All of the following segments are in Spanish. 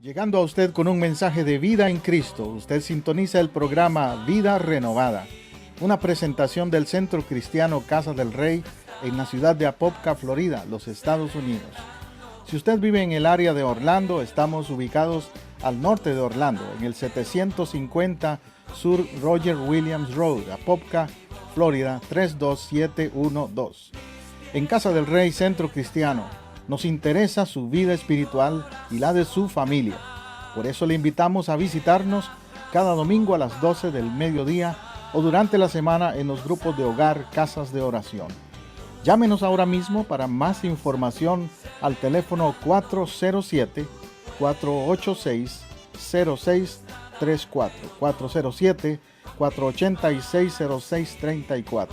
Llegando a usted con un mensaje de vida en Cristo, usted sintoniza el programa Vida Renovada, una presentación del Centro Cristiano Casa del Rey en la ciudad de Apopka, Florida, los Estados Unidos. Si usted vive en el área de Orlando, estamos ubicados al norte de Orlando, en el 750 Sur Roger Williams Road, Apopka, Florida 32712. En Casa del Rey Centro Cristiano, nos interesa su vida espiritual y la de su familia. Por eso le invitamos a visitarnos cada domingo a las 12 del mediodía o durante la semana en los grupos de hogar Casas de Oración. Llámenos ahora mismo para más información al teléfono 407-486-0634, 407-486-0634.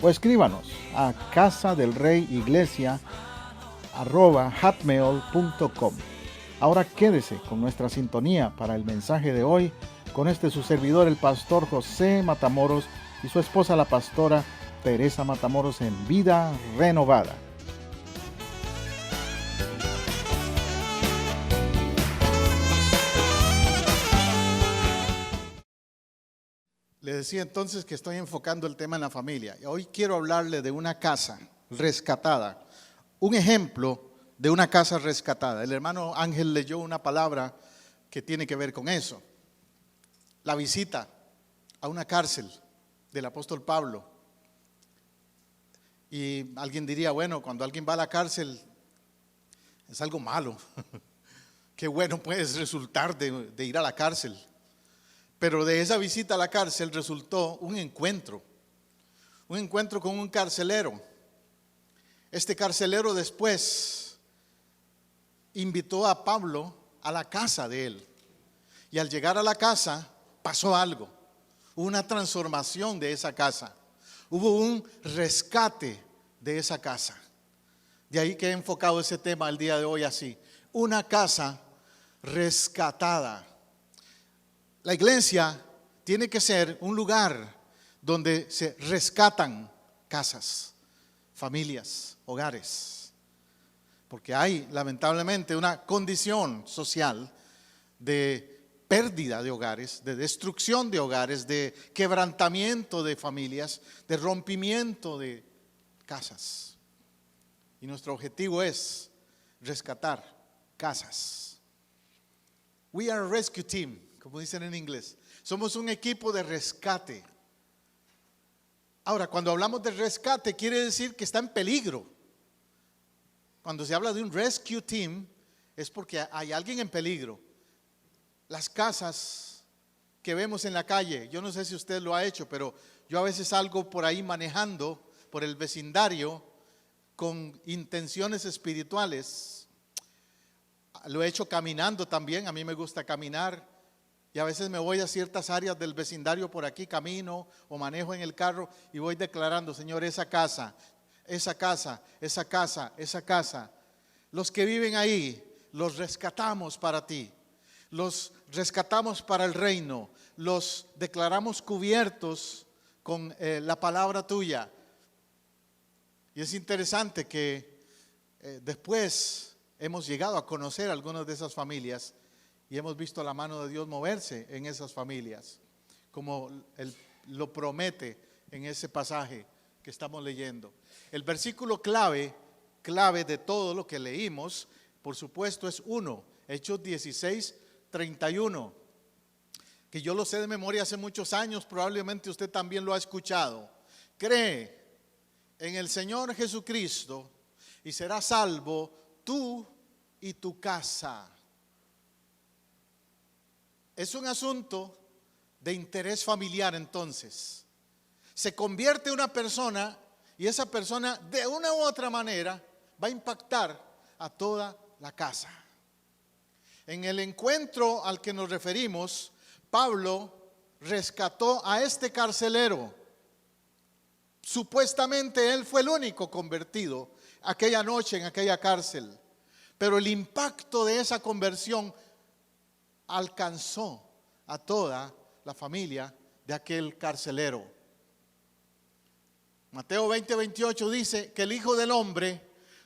O escríbanos a casadelreyiglesia@hotmail.com. Ahora quédese con nuestra sintonía para el mensaje de hoy, con su servidor, el pastor José Matamoros, y su esposa, la pastora Teresa Matamoros, en Vida Renovada. Le decía entonces que estoy enfocando el tema en la familia. Y hoy quiero hablarle de una casa rescatada, un ejemplo de una casa rescatada. El hermano Ángel leyó una palabra que tiene que ver con eso. La visita a una cárcel del apóstol Pablo. Y alguien diría, bueno, cuando alguien va a la cárcel es algo malo. Qué bueno puede resultar de ir a la cárcel. Pero de esa visita a la cárcel resultó un encuentro con un carcelero. Este carcelero después invitó a Pablo a la casa de él. Y al llegar a la casa pasó algo, hubo una transformación de esa casa, hubo un rescate de esa casa. De ahí que he enfocado ese tema el día de hoy así, una casa rescatada. La iglesia tiene que ser un lugar donde se rescatan casas, familias, hogares. Porque hay lamentablemente una condición social de pérdida de hogares, de destrucción de hogares, de quebrantamiento de familias, de rompimiento de casas. Y nuestro objetivo es rescatar casas. We are a rescue team, como dicen en inglés. Somos un equipo de rescate. Ahora, cuando hablamos de rescate, quiere decir que está en peligro. Cuando se habla de un rescue team, es porque hay alguien en peligro. Las casas que vemos en la calle, yo no sé si usted lo ha hecho, pero yo a veces salgo por ahí manejando por el vecindario con intenciones espirituales. Lo he hecho caminando también, a mí me gusta caminar. Y a veces me voy a ciertas áreas del vecindario por aquí, camino o manejo en el carro y voy declarando, Señor, esa casa, esa casa, esa casa, esa casa. Los que viven ahí, los rescatamos para ti. Los rescatamos para el reino. Los declaramos cubiertos con la palabra tuya. Y es interesante que después hemos llegado a conocer algunas de esas familias. Y hemos visto la mano de Dios moverse en esas familias, como Él lo promete en ese pasaje que estamos leyendo. El versículo clave de todo lo que leímos, por supuesto, es Hechos 16:31, que yo lo sé de memoria hace muchos años, probablemente usted también lo ha escuchado. Cree en el Señor Jesucristo y serás salvo tú y tu casa. Es un asunto de interés familiar entonces. Se convierte una persona y esa persona de una u otra manera va a impactar a toda la casa. En el encuentro al que nos referimos, Pablo rescató a este carcelero. Supuestamente él fue el único convertido aquella noche en aquella cárcel, pero el impacto de esa conversión alcanzó a toda la familia de aquel carcelero. Mateo 20:28 dice que el Hijo del Hombre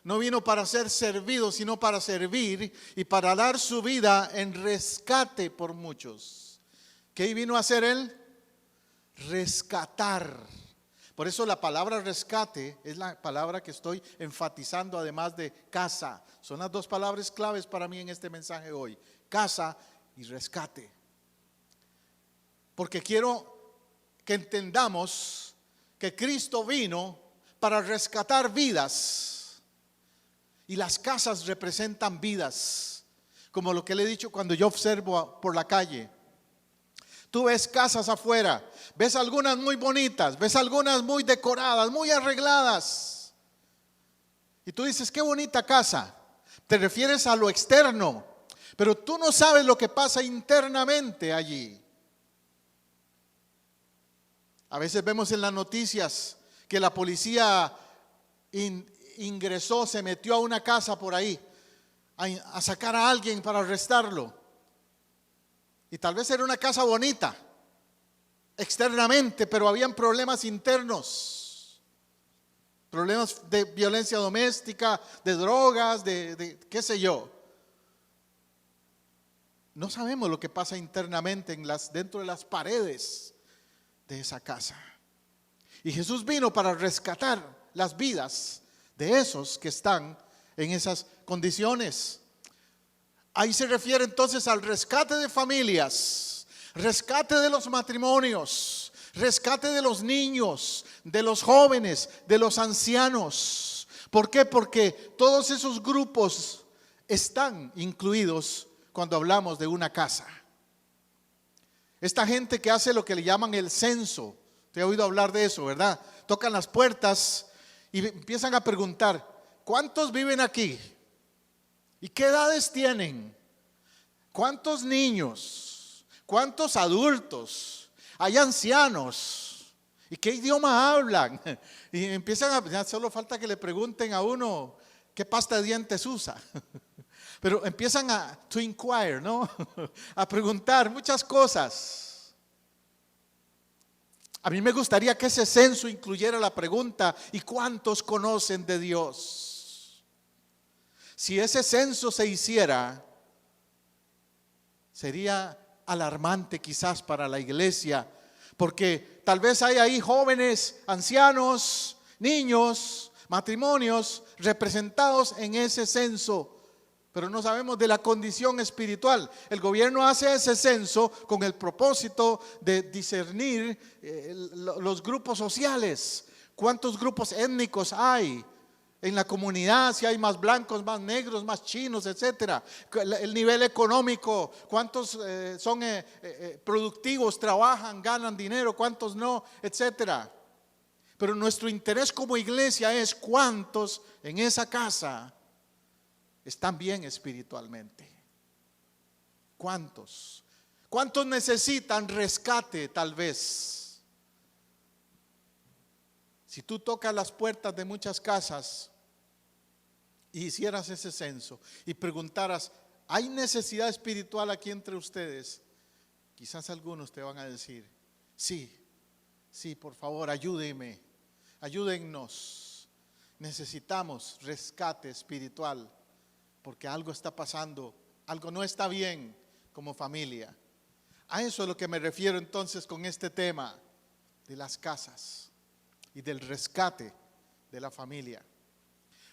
no vino para ser servido, sino para servir y para dar su vida en rescate por muchos. ¿Qué vino a hacer Él? Rescatar. Por eso la palabra rescate es la palabra que estoy enfatizando, además de casa. Son las dos palabras claves para mí en este mensaje hoy: casa y rescate. Porque quiero que entendamos que Cristo vino para rescatar vidas, y las casas representan vidas, como lo que le he dicho cuando yo observo por la calle. Tú ves casas afuera, ves algunas muy bonitas, ves algunas muy decoradas, muy arregladas, y tú dices: qué bonita casa. Te refieres a lo externo, pero tú no sabes lo que pasa internamente allí. A veces vemos en las noticias que la policía ingresó, se metió a una casa por ahí a sacar a alguien para arrestarlo. Y tal vez era una casa bonita externamente, pero habían problemas internos, problemas de violencia doméstica, de drogas, de qué sé yo. No sabemos lo que pasa internamente dentro de las paredes de esa casa. Y Jesús vino para rescatar las vidas de esos que están en esas condiciones. Ahí se refiere entonces al rescate de familias, rescate de los matrimonios, rescate de los niños, de los jóvenes, de los ancianos. ¿Por qué? Porque todos esos grupos están incluidos cuando hablamos de una casa. Esta gente que hace lo que le llaman el censo, te he oído hablar de eso, ¿verdad? Tocan las puertas y empiezan a preguntar: ¿cuántos viven aquí? ¿Y qué edades tienen? ¿Cuántos niños? ¿Cuántos adultos? ¿Hay ancianos? ¿Y qué idioma hablan? Y empiezan ya solo falta que le pregunten a uno qué pasta de dientes usa. Pero empiezan to inquire, ¿no? A preguntar muchas cosas. A mí me gustaría que ese censo incluyera la pregunta: ¿y cuántos conocen de Dios? Si ese censo se hiciera, sería alarmante quizás para la iglesia, porque tal vez hay ahí jóvenes, ancianos, niños, matrimonios representados en ese censo, pero no sabemos de la condición espiritual. El gobierno hace ese censo con el propósito de discernir los grupos sociales. ¿Cuántos grupos étnicos hay en la comunidad? Si hay más blancos, más negros, más chinos, etcétera. El nivel económico, cuántos son productivos, trabajan, ganan dinero, cuántos no, etcétera. Pero nuestro interés como iglesia es cuántos en esa casa están bien espiritualmente. ¿Cuántos? ¿Cuántos necesitan rescate tal vez? Si tú tocas las puertas de muchas casas y hicieras ese censo y preguntaras: ¿hay necesidad espiritual aquí entre ustedes? Quizás algunos te van a decir: sí, por favor, ayúdenme, ayúdennos. Necesitamos rescate espiritual, porque algo está pasando, algo no está bien como familia. A eso es lo que me refiero entonces con este tema de las casas y del rescate de la familia.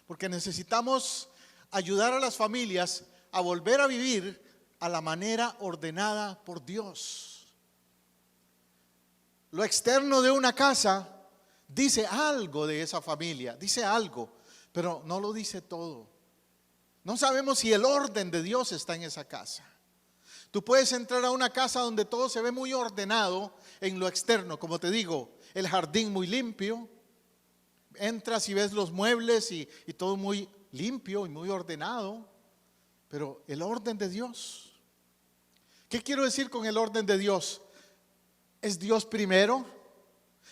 Porque necesitamos ayudar a las familias a volver a vivir a la manera ordenada por Dios. Lo externo de una casa dice algo de esa familia, dice algo, pero no lo dice todo. No sabemos si el orden de Dios está en esa casa. Tú puedes entrar a una casa donde todo se ve muy ordenado en lo externo, como te digo, el jardín muy limpio. Entras y ves los muebles y todo muy limpio y muy ordenado. Pero el orden de Dios, ¿qué quiero decir con el orden de Dios? ¿Es Dios primero?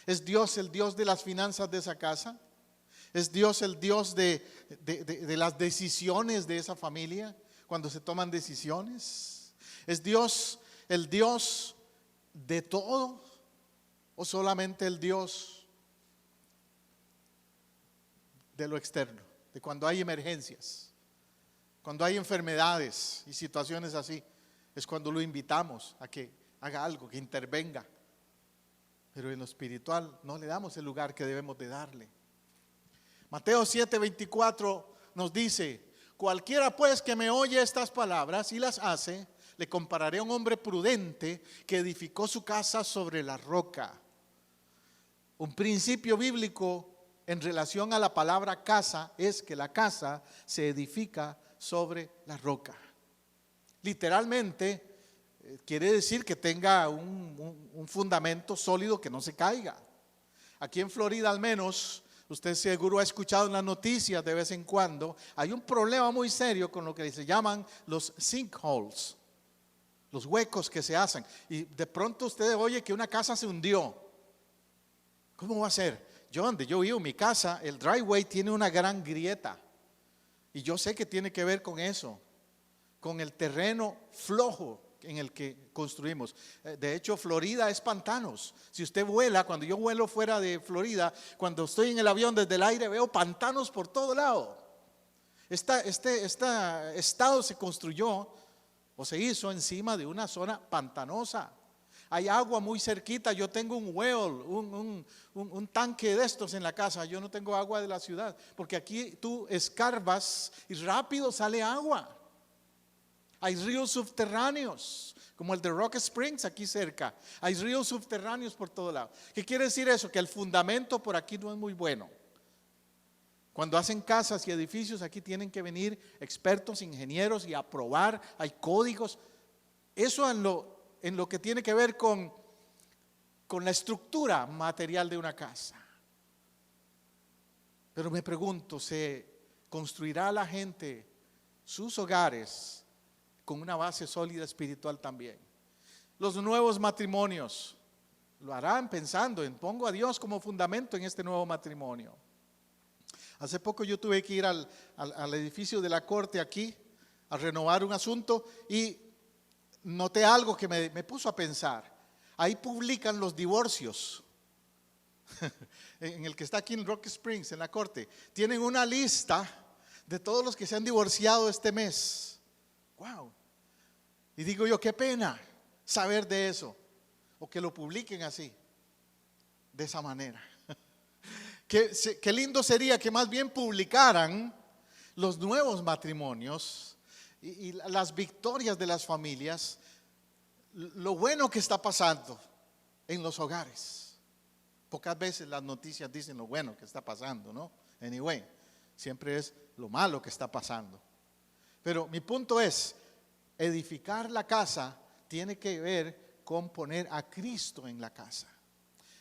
¿Es Dios el Dios de las finanzas de esa casa? ¿Es Dios el Dios de las decisiones de esa familia cuando se toman decisiones? ¿Es Dios el Dios de todo o solamente el Dios de lo externo? de cuando hay emergencias, cuando hay enfermedades y situaciones así, es cuando lo invitamos a que haga algo, que intervenga. Pero en lo espiritual no le damos el lugar que debemos de darle. Mateo 7:24 nos dice: cualquiera pues que me oye estas palabras y las hace, le compararé a un hombre prudente que edificó su casa sobre la roca. Un principio bíblico en relación a la palabra casa es que la casa se edifica sobre la roca. Literalmente quiere decir que tenga un fundamento sólido, que no se caiga. Aquí en Florida al menos, usted seguro ha escuchado en las noticias de vez en cuando, hay un problema muy serio con lo que se llaman los sinkholes, los huecos que se hacen. Y de pronto usted oye que una casa se hundió. ¿Cómo va a ser? Donde yo vivo, mi casa, el driveway tiene una gran grieta. Y yo sé que tiene que ver con eso, con el terreno flojo en el que construimos. De hecho, Florida es pantanos. Si usted vuela, cuando yo vuelo fuera de Florida, cuando estoy en el avión desde el aire, veo pantanos por todo lado. Este estado se construyó o se hizo encima de una zona pantanosa. Hay agua muy cerquita. Yo tengo un well, un tanque de estos en la casa. Yo no tengo agua de la ciudad, porque aquí tú escarbas y rápido sale agua. Hay ríos subterráneos, como el de Rock Springs aquí cerca. Hay ríos subterráneos por todo lado. ¿Qué quiere decir eso? Que el fundamento por aquí no es muy bueno. Cuando hacen casas y edificios, aquí tienen que venir expertos, ingenieros y aprobar. Hay códigos. Eso en lo que tiene que ver con la estructura material de una casa. Pero me pregunto, ¿se construirá la gente sus hogares con una base sólida espiritual también? Los nuevos matrimonios lo harán pensando en: pongo a Dios como fundamento en este nuevo matrimonio. Hace poco yo tuve que ir al edificio de la corte aquí a renovar un asunto y noté algo que me puso a pensar. Ahí publican los divorcios. En el que está aquí en Rock Springs, en la corte, tienen una lista de todos los que se han divorciado este mes. Wow. Y digo yo, qué pena saber de eso, o que lo publiquen así, de esa manera. Qué lindo sería que más bien publicaran los nuevos matrimonios y las victorias de las familias, lo bueno que está pasando en los hogares. Pocas veces las noticias dicen lo bueno que está pasando, ¿no? Anyway, siempre es lo malo que está pasando. Pero mi punto es: edificar la casa tiene que ver con poner a Cristo en la casa,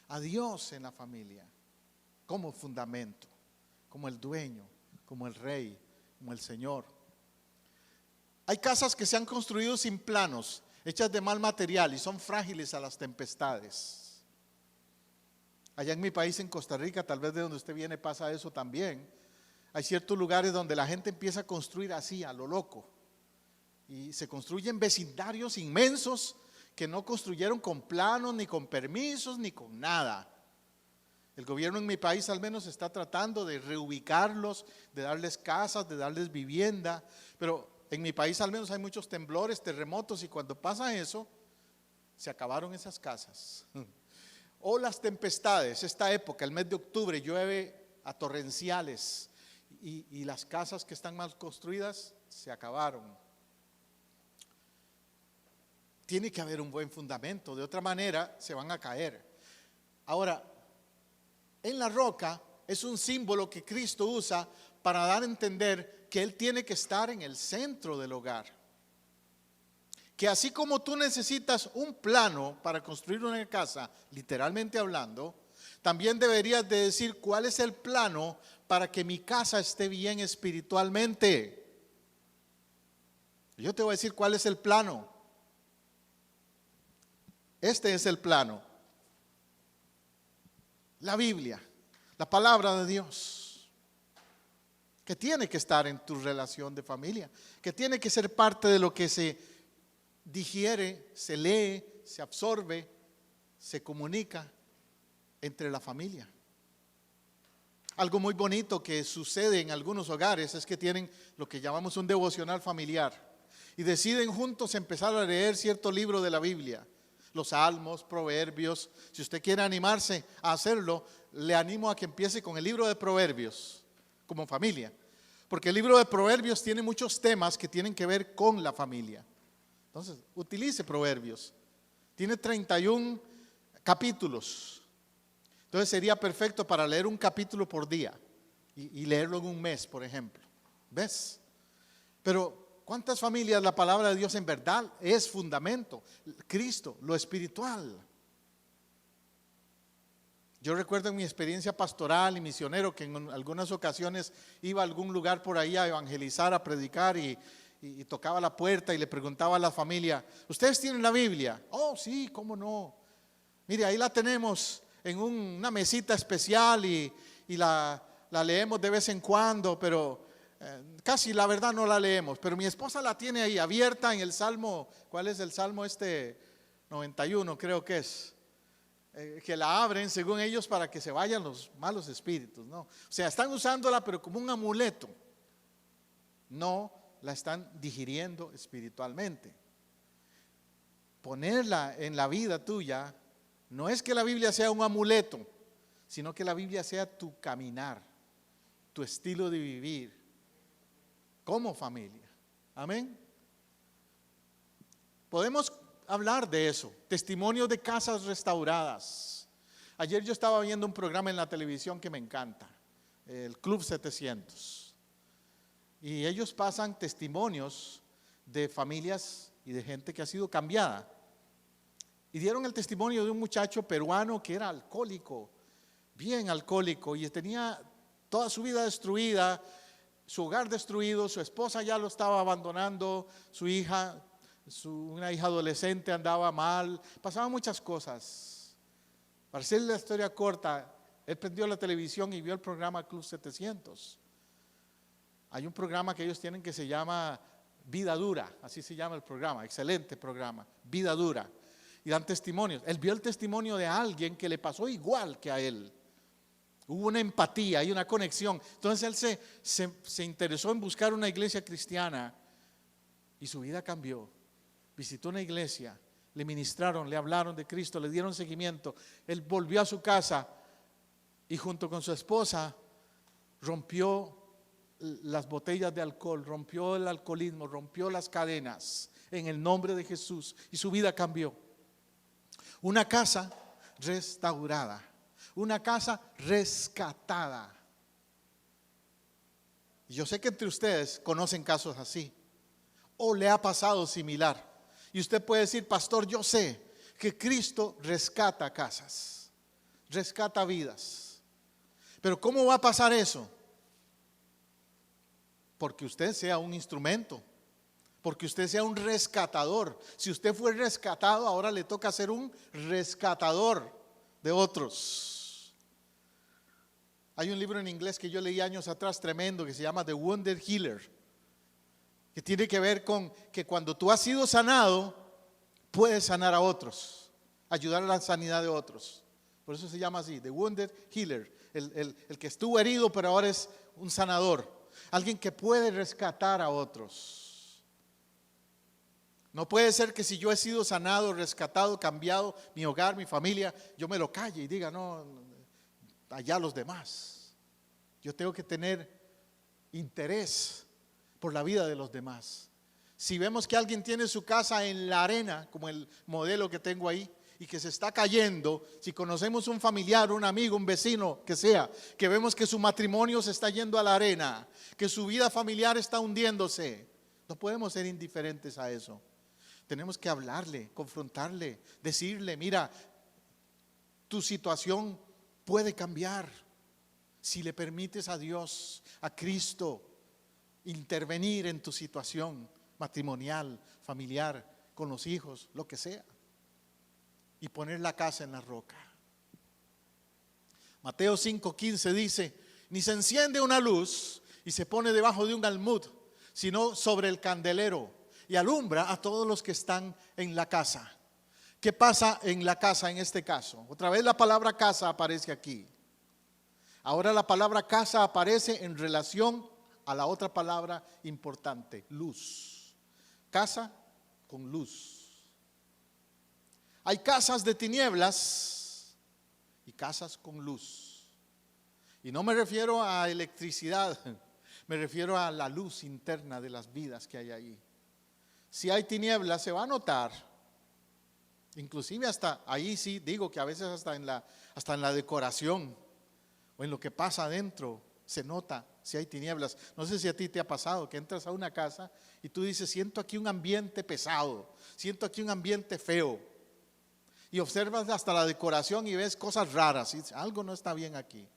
a Dios en la familia, como fundamento, como el dueño, como el rey, como el Señor. Hay casas que se han construido sin planos, hechas de mal material y son frágiles a las tempestades. Allá en mi país, en Costa Rica, tal vez de donde usted viene pasa eso también. Hay ciertos lugares donde la gente empieza a construir así, a lo loco. Y se construyen vecindarios inmensos que no construyeron con planos, ni con permisos, ni con nada. El gobierno en mi país al menos está tratando de reubicarlos, de darles casas, de darles vivienda. Pero en mi país al menos hay muchos temblores, terremotos, y cuando pasa eso, se acabaron esas casas. O las tempestades, esta época, el mes de octubre, llueve a torrenciales y las casas que están mal construidas se acabaron. Tiene que haber un buen fundamento, de otra manera se van a caer. Ahora, en la roca es un símbolo que Cristo usa para dar a entender que Él tiene que estar en el centro del hogar. Que así como tú necesitas un plano para construir una casa, literalmente hablando, también deberías de decir cuál es el plano para que mi casa esté bien espiritualmente. Yo te voy a decir cuál es el plano. Este es el plano. La Biblia, la palabra de Dios, que tiene que estar en tu relación de familia, que tiene que ser parte de lo que se digiere, se lee, se absorbe, se comunica entre la familia. algo muy bonito que sucede en algunos hogares es que tienen lo que llamamos un devocional familiar y deciden juntos empezar a leer cierto libro de la Biblia, los Salmos, Proverbios. Si usted quiere animarse a hacerlo, le animo a que empiece con el libro de Proverbios como familia, porque el libro de Proverbios tiene muchos temas que tienen que ver con la familia. Entonces, utilice Proverbios. Tiene 31 capítulos. Entonces sería perfecto para leer un capítulo por día y leerlo en un mes, por ejemplo. ¿Ves? Pero ¿cuántas familias la palabra de Dios en verdad es fundamento? Cristo, lo espiritual. Yo recuerdo en mi experiencia pastoral y misionero que en algunas ocasiones iba a algún lugar por ahí a evangelizar, a predicar y tocaba la puerta y le preguntaba a la familia: ¿ustedes tienen la Biblia? Oh, sí, ¿cómo no? Mire, ahí la tenemos en una mesita especial y la leemos de vez en cuando, pero casi la verdad no la leemos. Pero mi esposa la tiene ahí abierta en el Salmo. ¿Cuál es el Salmo 91 creo que es? Que la abren según ellos para que se vayan los malos espíritus, ¿no? O sea, están usándola pero como un amuleto. No la están digiriendo espiritualmente. Ponerla en la vida tuya no es que la Biblia sea un amuleto, sino que la Biblia sea tu caminar, tu estilo de vivir como familia. Amén. Podemos hablar de eso, testimonios de casas restauradas. Ayer yo estaba viendo un programa en la televisión que me encanta, el Club 700. Y ellos pasan testimonios de familias y de gente que ha sido cambiada. Y dieron el testimonio de un muchacho peruano que era alcohólico, bien alcohólico, y tenía toda su vida destruida, su hogar destruido, su esposa ya lo estaba abandonando, su hija, una hija adolescente andaba mal, pasaban muchas cosas. Para hacerle la historia corta, él prendió la televisión y vio el programa Club 700. Hay un programa que ellos tienen que se llama Vida Dura, así se llama el programa, excelente programa, Vida Dura. Y dan testimonios. Él vio el testimonio de alguien que le pasó igual que a él. Hubo una empatía y una conexión. Entonces él se interesó en buscar una iglesia cristiana y su vida cambió. Visitó una iglesia, le ministraron, le hablaron de Cristo, le dieron seguimiento. Él volvió a su casa y junto con su esposa rompió las botellas de alcohol, rompió el alcoholismo, rompió las cadenas en el nombre de Jesús y su vida cambió. Una casa restaurada, una casa rescatada. Y yo sé que entre ustedes conocen casos así, o le ha pasado similar. Y usted puede decir: pastor, yo sé que Cristo rescata casas, rescata vidas. Pero ¿cómo va a pasar eso? Porque usted sea un instrumento, porque usted sea un rescatador. Si usted fue rescatado, ahora le toca ser un rescatador de otros. Hay un libro en inglés que yo leí años atrás tremendo que se llama The Wounded Healer, que tiene que ver con que cuando tú has sido sanado, puedes sanar a otros, ayudar a la sanidad de otros. Por eso se llama así, The Wounded Healer, el que estuvo herido pero ahora es un sanador, alguien que puede rescatar a otros. No puede ser que si yo he sido sanado, rescatado, cambiado, mi hogar, mi familia, yo me lo calle y diga: no, allá los demás. Yo tengo que tener interés por la vida de los demás. Si vemos que alguien tiene su casa en la arena, como el modelo que tengo ahí, y que se está cayendo, si conocemos un familiar, un amigo, un vecino, que sea, que vemos que su matrimonio se está yendo a la arena, que su vida familiar está hundiéndose, no podemos ser indiferentes a eso. Tenemos que hablarle, confrontarle, decirle: mira, tu situación puede cambiar si le permites a Dios, a Cristo, intervenir en tu situación matrimonial, familiar, con los hijos, lo que sea, y poner la casa en la roca. Mateo 5:15 dice: ni se enciende una luz y se pone debajo de un almud, sino sobre el candelero, y alumbra a todos los que están en la casa. ¿Qué pasa en la casa en este caso? Otra vez la palabra casa aparece aquí. Ahora la palabra casa aparece en relación a la otra palabra importante, luz. Casa con luz. Hay casas de tinieblas y casas con luz. Y no me refiero a electricidad, me refiero a la luz interna de las vidas que hay ahí. Si hay tinieblas se va a notar. Inclusive hasta ahí sí digo que a veces hasta en la decoración o en lo que pasa adentro se nota si hay tinieblas. No sé si a ti te ha pasado que entras a una casa y tú dices, siento aquí un ambiente pesado, siento aquí un ambiente feo. Y observas hasta la decoración y ves cosas raras y dices, algo no está bien aquí.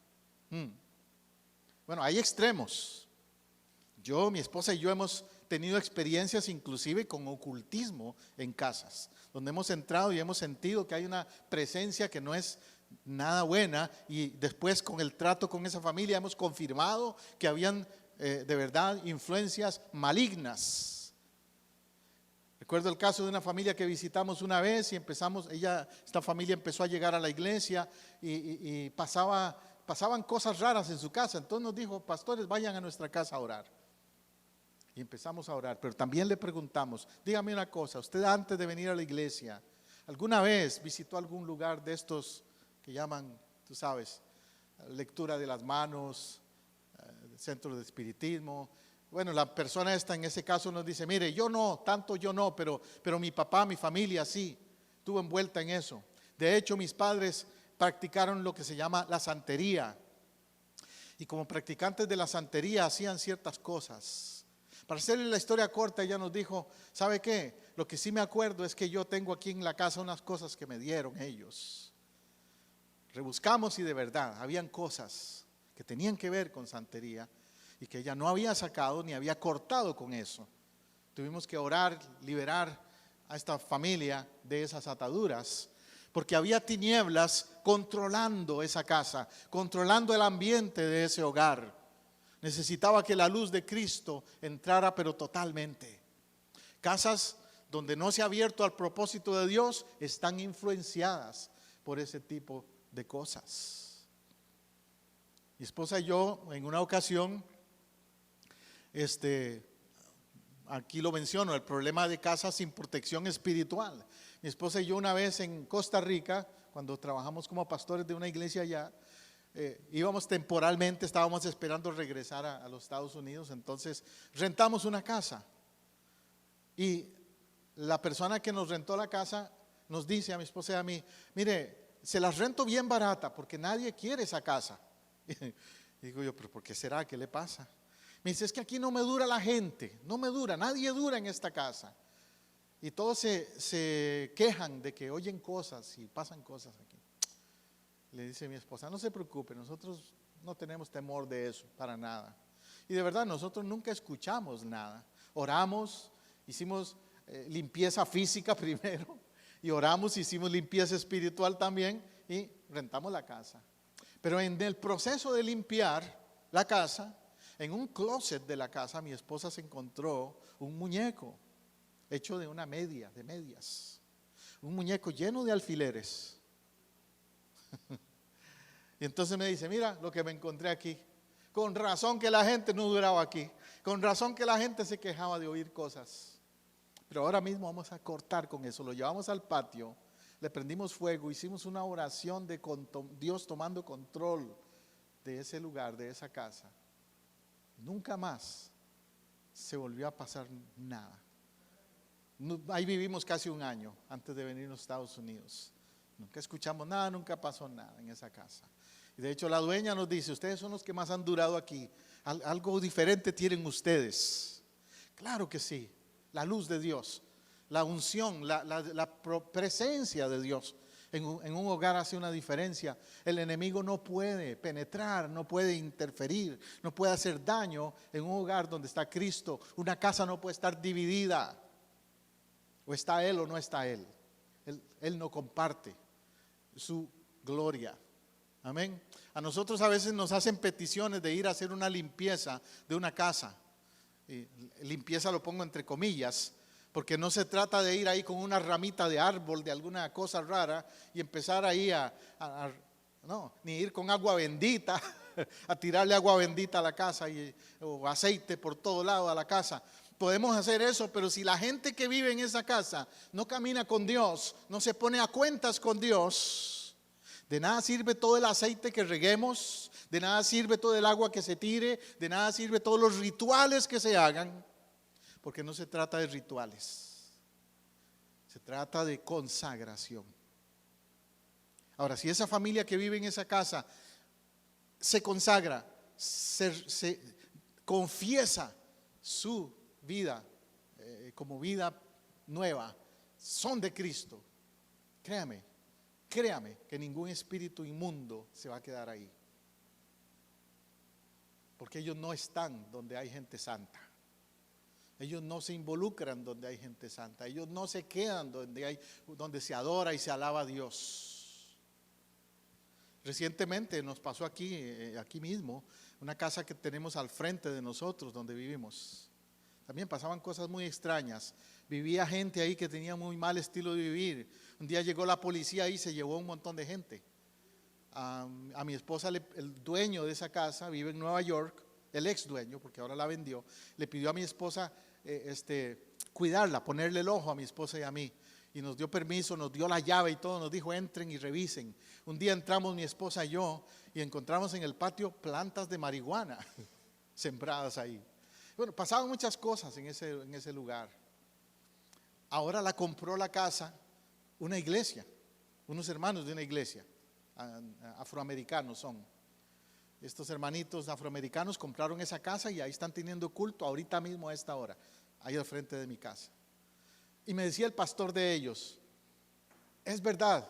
Bueno, hay extremos. Mi esposa y yo hemos tenido experiencias inclusive con ocultismo en casas, donde hemos entrado y hemos sentido que hay una presencia que no es nada buena, y después con el trato con esa familia hemos confirmado que habían de verdad influencias malignas. Recuerdo el caso de una familia que visitamos una vez y esta familia empezó a llegar a la iglesia y pasaban cosas raras en su casa. Entonces nos dijo, pastores, vayan a nuestra casa a orar. Y empezamos a orar, pero también le preguntamos, dígame una cosa, usted antes de venir a la iglesia, ¿alguna vez visitó algún lugar de estos que llaman, tú sabes, lectura de las manos, centro de espiritismo? Bueno, la persona esta en ese caso nos dice, mire, yo no, pero mi papá, mi familia sí, estuvo envuelta en eso. De hecho, mis padres practicaron lo que se llama la santería. Y como practicantes de la santería hacían ciertas cosas. Para hacerle la historia corta, ella nos dijo, ¿sabe qué? Lo que sí me acuerdo es que yo tengo aquí en la casa unas cosas que me dieron ellos. Rebuscamos y de verdad, habían cosas que tenían que ver con santería y que ella no había sacado ni había cortado con eso. Tuvimos que orar, liberar a esta familia de esas ataduras, porque había tinieblas controlando esa casa, controlando el ambiente de ese hogar. Necesitaba que la luz de Cristo entrara, pero totalmente. Casas donde no se ha abierto al propósito de Dios están influenciadas por ese tipo de cosas. Mi esposa y yo en una ocasión, aquí lo menciono, el problema de casas sin protección espiritual. Mi esposa y yo una vez en Costa Rica, cuando trabajamos como pastores de una iglesia allá, íbamos temporalmente, estábamos esperando regresar a los Estados Unidos, entonces rentamos una casa. Y la persona que nos rentó la casa nos dice a mi esposa y a mí, mire, se las rento bien barata porque nadie quiere esa casa. Y digo yo, pero ¿por qué será? ¿Qué le pasa? Me dice, es que aquí no me dura la gente, no me dura, nadie dura en esta casa. Y todos se quejan de que oyen cosas y pasan cosas aquí. Le dice mi esposa, no se preocupe, nosotros no tenemos temor de eso, para nada. Y de verdad, nosotros nunca escuchamos nada. Oramos, hicimos limpieza física primero, y oramos, hicimos limpieza espiritual también, y rentamos la casa. Pero en el proceso de limpiar la casa, en un closet de la casa, mi esposa se encontró un muñeco hecho de una media, de medias. Un muñeco lleno de alfileres. Y entonces me dice, mira lo que me encontré aquí. Con razón que la gente no duraba aquí. Con razón que la gente se quejaba de oír cosas. Pero ahora mismo vamos a cortar con eso. Lo llevamos al patio, le prendimos fuego, hicimos una oración de Dios tomando control de ese lugar, de esa casa. Nunca más se volvió a pasar nada. Ahí vivimos casi un año antes de venir a los Estados Unidos. Nunca escuchamos nada, nunca pasó nada en esa casa. Y de hecho la dueña nos dice, ustedes son los que más han durado aquí. Algo diferente tienen ustedes. Claro que sí, la luz de Dios, la unción, la presencia de Dios en un hogar hace una diferencia. El enemigo no puede penetrar, no puede interferir, no puede hacer daño en un hogar donde está Cristo. Una casa no puede estar dividida. O está Él o no está Él. Él no comparte su gloria. Amén. A nosotros a veces nos hacen peticiones de ir a hacer una limpieza de una casa. Y limpieza lo pongo entre comillas, porque no se trata de ir ahí con una ramita de árbol, de alguna cosa rara, y empezar ahí a No, ni ir con agua bendita a tirarle agua bendita a la casa o aceite por todo lado a la casa. Podemos hacer eso, pero si la gente que vive en esa casa no camina con Dios, no se pone a cuentas con Dios, de nada sirve todo el aceite que reguemos, de nada sirve todo el agua que se tire, de nada sirve todos los rituales que se hagan, porque no se trata de rituales, se trata de consagración. Ahora, si esa familia que vive en esa casa se consagra, se confiesa su vida como vida nueva, son de Cristo, créame que ningún espíritu inmundo se va a quedar ahí, porque ellos no están donde hay gente santa, ellos no se involucran donde hay gente santa, ellos no se quedan donde se adora y se alaba a Dios. Recientemente nos pasó aquí mismo, una casa que tenemos al frente de nosotros donde vivimos. También pasaban cosas muy extrañas. Vivía gente ahí que tenía muy mal estilo de vivir. Un día llegó la policía y se llevó un montón de gente. A mi esposa, el dueño de esa casa, vive en Nueva York, el ex dueño, porque ahora la vendió, le pidió a mi esposa cuidarla, ponerle el ojo a mi esposa y a mí. Y nos dio permiso, nos dio la llave y todo, nos dijo entren y revisen. Un día entramos mi esposa y yo y encontramos en el patio plantas de marihuana sembradas ahí. Bueno, pasaban muchas cosas en ese lugar. Ahora la compró la casa una iglesia, unos hermanos de una iglesia, afroamericanos son. Estos hermanitos afroamericanos compraron esa casa y ahí están teniendo culto ahorita mismo a esta hora, ahí al frente de mi casa. Y me decía el pastor de ellos, es verdad,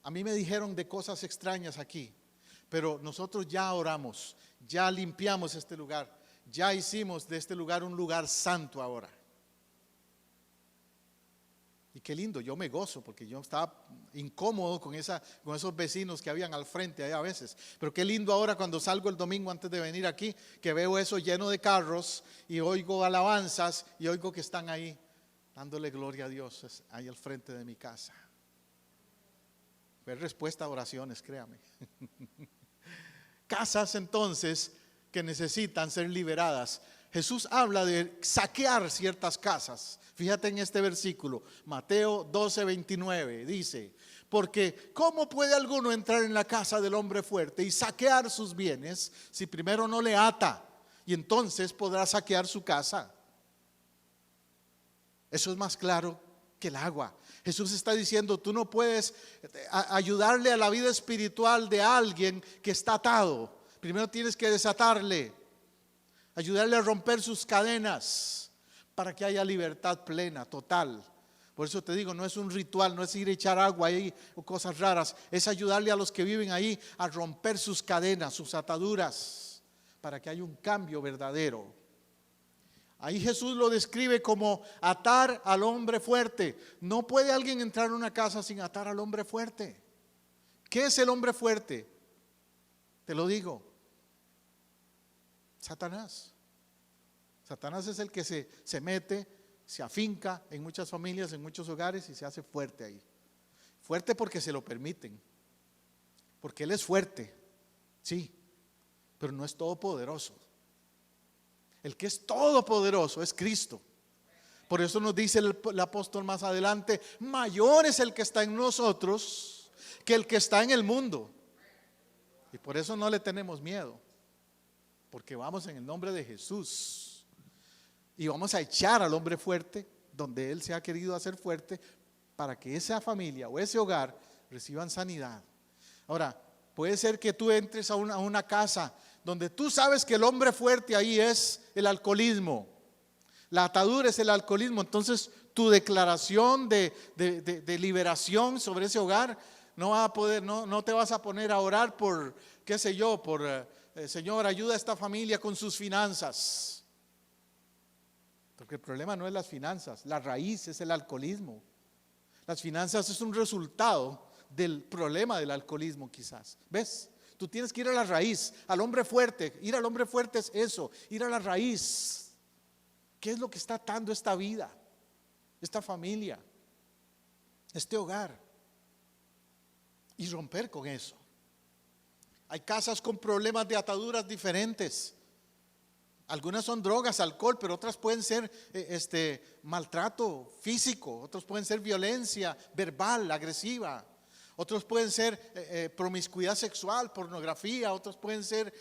a mí me dijeron de cosas extrañas aquí, pero nosotros ya oramos, ya limpiamos este lugar, ya hicimos de este lugar un lugar santo ahora. Y qué lindo, yo me gozo porque yo estaba incómodo con esos vecinos que habían al frente ahí a veces. Pero qué lindo ahora cuando salgo el domingo antes de venir aquí, que veo eso lleno de carros y oigo alabanzas y oigo que están ahí dándole gloria a Dios ahí al frente de mi casa. Fue respuesta a oraciones, créame. Casas entonces que necesitan ser liberadas. Jesús habla de saquear ciertas casas. Fíjate en este versículo, Mateo 12:29, dice, porque ¿cómo puede alguno entrar en la casa del hombre fuerte y saquear sus bienes si primero no le ata? Y entonces podrá saquear su casa. Eso es más claro que el agua. Jesús está diciendo, tú no puedes ayudarle a la vida espiritual de alguien que está atado. Primero tienes que desatarle, ayudarle a romper sus cadenas para que haya libertad plena, total. Por eso te digo, no es un ritual, no es ir a echar agua ahí o cosas raras, es ayudarle a los que viven ahí a romper sus cadenas, sus ataduras, para que haya un cambio verdadero. Ahí Jesús lo describe como atar al hombre fuerte. No puede alguien entrar a una casa sin atar al hombre fuerte. ¿Qué es el hombre fuerte? Te lo digo, Satanás. Satanás es el que se mete, se afinca en muchas familias, en muchos hogares y se hace fuerte ahí. Fuerte porque se lo permiten, porque él es fuerte, sí, pero no es todopoderoso. El que es todopoderoso es Cristo. Por eso nos dice el apóstol más adelante, mayor es el que está en nosotros que el que está en el mundo. Y por eso no le tenemos miedo, porque vamos en el nombre de Jesús y vamos a echar al hombre fuerte donde él se ha querido hacer fuerte para que esa familia o ese hogar reciban sanidad. Ahora, puede ser que tú entres a una casa donde tú sabes que el hombre fuerte ahí es el alcoholismo, la atadura es el alcoholismo. Entonces tu declaración de liberación sobre ese hogar no va a poder, no te vas a poner a orar por, qué sé yo, por Señor, ayuda a esta familia con sus finanzas, porque el problema no es las finanzas, la raíz es el alcoholismo. Las finanzas es un resultado del problema del alcoholismo quizás, ¿ves? Tú tienes que ir a la raíz, al hombre fuerte. Ir al hombre fuerte es eso, ir a la raíz. ¿Qué es lo que está atando esta vida, esta familia, este hogar? Y romper con eso. Hay casas con problemas de ataduras diferentes. Algunas son drogas, alcohol, pero otras pueden ser maltrato físico, otros pueden ser violencia verbal, agresiva, otros pueden ser promiscuidad sexual, pornografía, otros pueden ser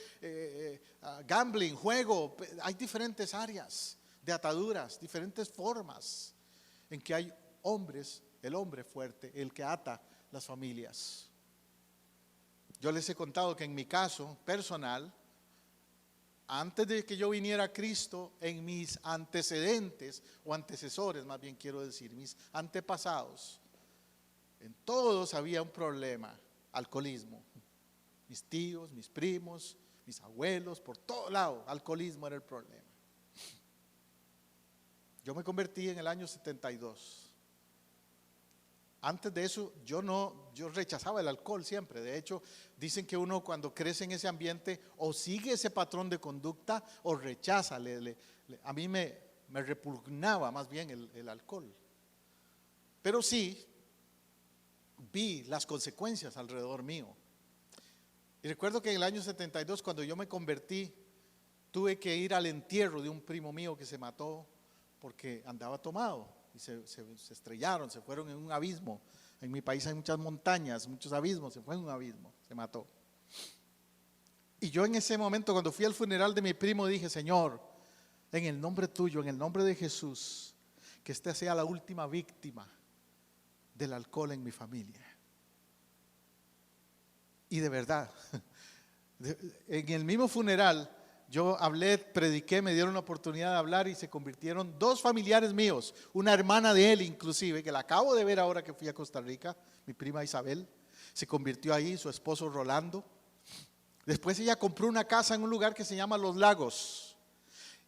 gambling, juego. Hay diferentes áreas de ataduras, diferentes formas en que hay hombres, el hombre fuerte, el que ata las familias. Yo les he contado que en mi caso personal, antes de que yo viniera a Cristo, en mis antecedentes o antecesores, más bien quiero decir, mis antepasados, en todos había un problema: alcoholismo. Mis tíos, mis primos, mis abuelos, por todo lado, alcoholismo era el problema. Yo me convertí en el año 72. Antes de eso yo rechazaba el alcohol siempre. De hecho, dicen que uno cuando crece en ese ambiente o sigue ese patrón de conducta o rechaza. A mí me repugnaba más bien el alcohol. Pero sí vi las consecuencias alrededor mío. Y recuerdo que en el año 72, cuando yo me convertí, tuve que ir al entierro de un primo mío que se mató porque andaba tomado. Y se estrellaron, se fueron en un abismo. En mi país hay muchas montañas, muchos abismos, se fue en un abismo, se mató. Y yo en ese momento, cuando fui al funeral de mi primo, dije: Señor, en el nombre tuyo, en el nombre de Jesús, que esta sea la última víctima del alcohol en mi familia. Y de verdad, en el mismo funeral, yo hablé, prediqué, me dieron la oportunidad de hablar y se convirtieron 2 familiares míos, una hermana de él inclusive, que la acabo de ver ahora que fui a Costa Rica, mi prima Isabel, se convirtió ahí, su esposo Rolando. Después ella compró una casa en un lugar que se llama Los Lagos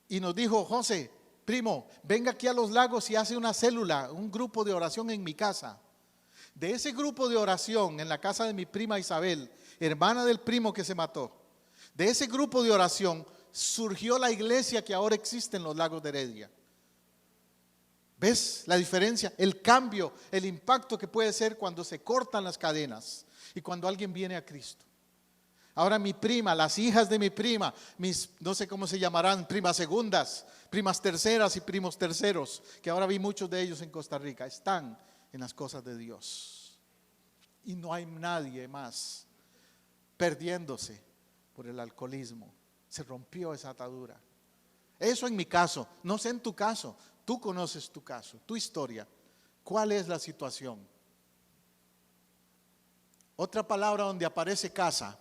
y nos dijo: José, primo, venga aquí a Los Lagos y hace una célula, un grupo de oración en mi casa. De ese grupo de oración en la casa de mi prima Isabel, hermana del primo que se mató, de ese grupo de oración surgió la iglesia que ahora existe en Los Lagos de Heredia. ¿Ves la diferencia? El cambio, el impacto que puede ser cuando se cortan las cadenas y cuando alguien viene a Cristo. Ahora mi prima, las hijas de mi prima, mis, no sé cómo se llamarán, primas segundas, primas terceras y primos terceros, que ahora vi muchos de ellos en Costa Rica, están en las cosas de Dios. Y no hay nadie más perdiéndose por el alcoholismo. Se rompió esa atadura. Eso en mi caso, no sé en tu caso. Tú conoces tu caso, tu historia. ¿Cuál es la situación? Otra palabra donde aparece casa,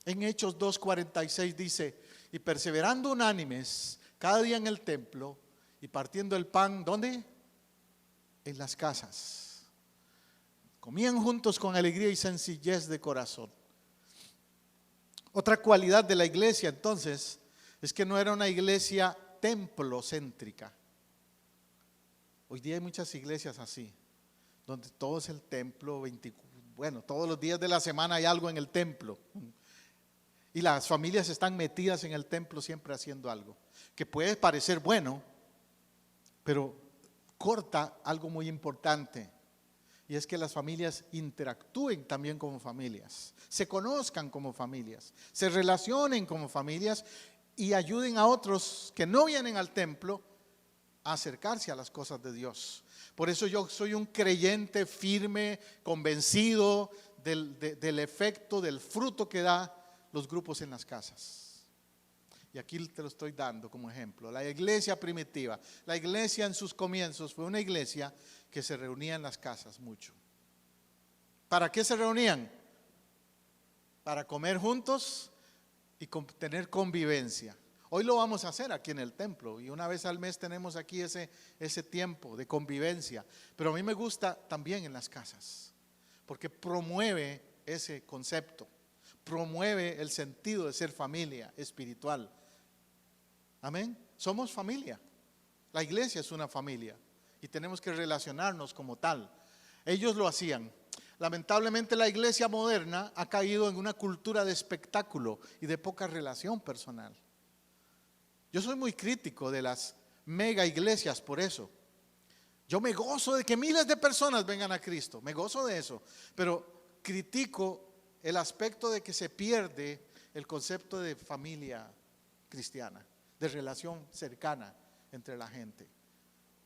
en Hechos 2:46 dice: y perseverando unánimes cada día en el templo y partiendo el pan, ¿dónde? En las casas. Comían juntos con alegría y sencillez de corazón. Otra cualidad de la iglesia entonces es que no era una iglesia templocéntrica. Hoy día hay muchas iglesias así, donde todo es el templo, todos los días de la semana hay algo en el templo. Y las familias están metidas en el templo siempre haciendo algo, que puede parecer bueno, pero corta algo muy importante. Y es que las familias interactúen también como familias, se conozcan como familias, se relacionen como familias y ayuden a otros que no vienen al templo a acercarse a las cosas de Dios. Por eso yo soy un creyente firme, convencido del efecto, del fruto que da los grupos en las casas. Y aquí te lo estoy dando como ejemplo. La iglesia primitiva, la iglesia en sus comienzos fue una iglesia que se reunía en las casas mucho. ¿Para qué se reunían? Para comer juntos y tener convivencia. Hoy lo vamos a hacer aquí en el templo y una vez al mes tenemos aquí ese tiempo de convivencia. Pero a mí me gusta también en las casas, porque promueve ese concepto, promueve el sentido de ser familia espiritual. Amén. Somos familia. La iglesia es una familia y tenemos que relacionarnos como tal. Ellos lo hacían. Lamentablemente la iglesia moderna ha caído en una cultura de espectáculo y de poca relación personal. Yo soy muy crítico de las mega iglesias por eso. Yo me gozo de que miles de personas vengan a Cristo, me gozo de eso, pero critico el aspecto de que se pierde el concepto de familia cristiana, de relación cercana entre la gente.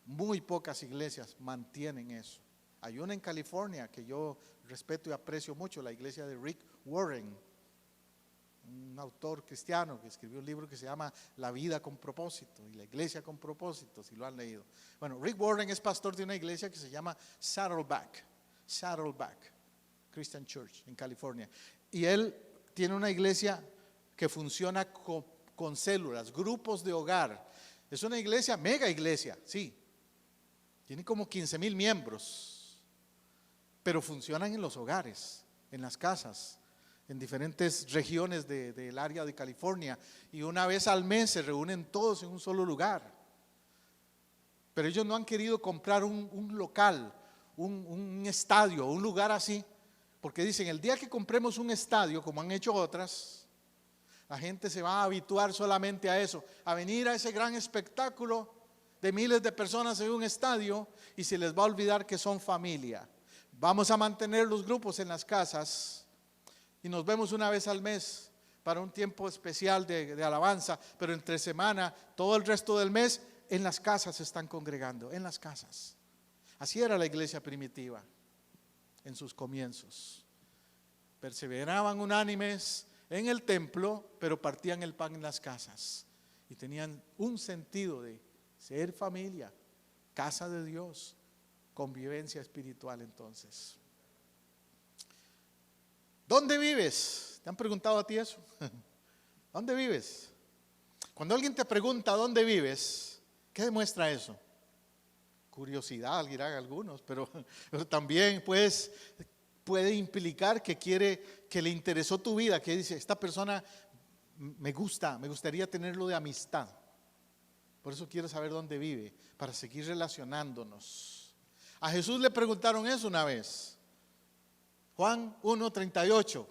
Muy pocas iglesias mantienen eso. Hay una en California que yo respeto y aprecio mucho, la iglesia de Rick Warren, un autor cristiano que escribió un libro que se llama La vida con propósito y la iglesia con propósito, si lo han leído. Bueno, Rick Warren es pastor de una iglesia que se llama Saddleback Christian Church en California. Y él tiene una iglesia que funciona con células, grupos de hogar. Es una iglesia, mega iglesia, sí. Tiene como 15,000 miembros, pero funcionan en los hogares, en las casas, en diferentes regiones del área de California, y una vez al mes se reúnen todos en un solo lugar. Pero ellos no han querido comprar un local, un estadio, un lugar así, porque dicen, el día que compremos un estadio, como han hecho otras, la gente se va a habituar solamente a eso, a venir a ese gran espectáculo de miles de personas en un estadio, y se les va a olvidar que son familia. Vamos a mantener los grupos en las casas y nos vemos una vez al mes para un tiempo especial de alabanza, pero entre semana, todo el resto del mes, en las casas se están congregando, en las casas. Así era la iglesia primitiva en sus comienzos. Perseveraban unánimes en el templo, pero partían el pan en las casas y tenían un sentido de ser familia, casa de Dios, convivencia espiritual. Entonces, ¿dónde vives? ¿Te han preguntado a ti eso? ¿Dónde vives? Cuando alguien te pregunta ¿dónde vives?, ¿qué demuestra eso? Curiosidad, dirán algunos, pero también pues puede implicar que le interesó tu vida, que dice, esta persona me gustaría tenerlo de amistad. Por eso quiero saber dónde vive, para seguir relacionándonos. A Jesús le preguntaron eso una vez. Juan 1:38.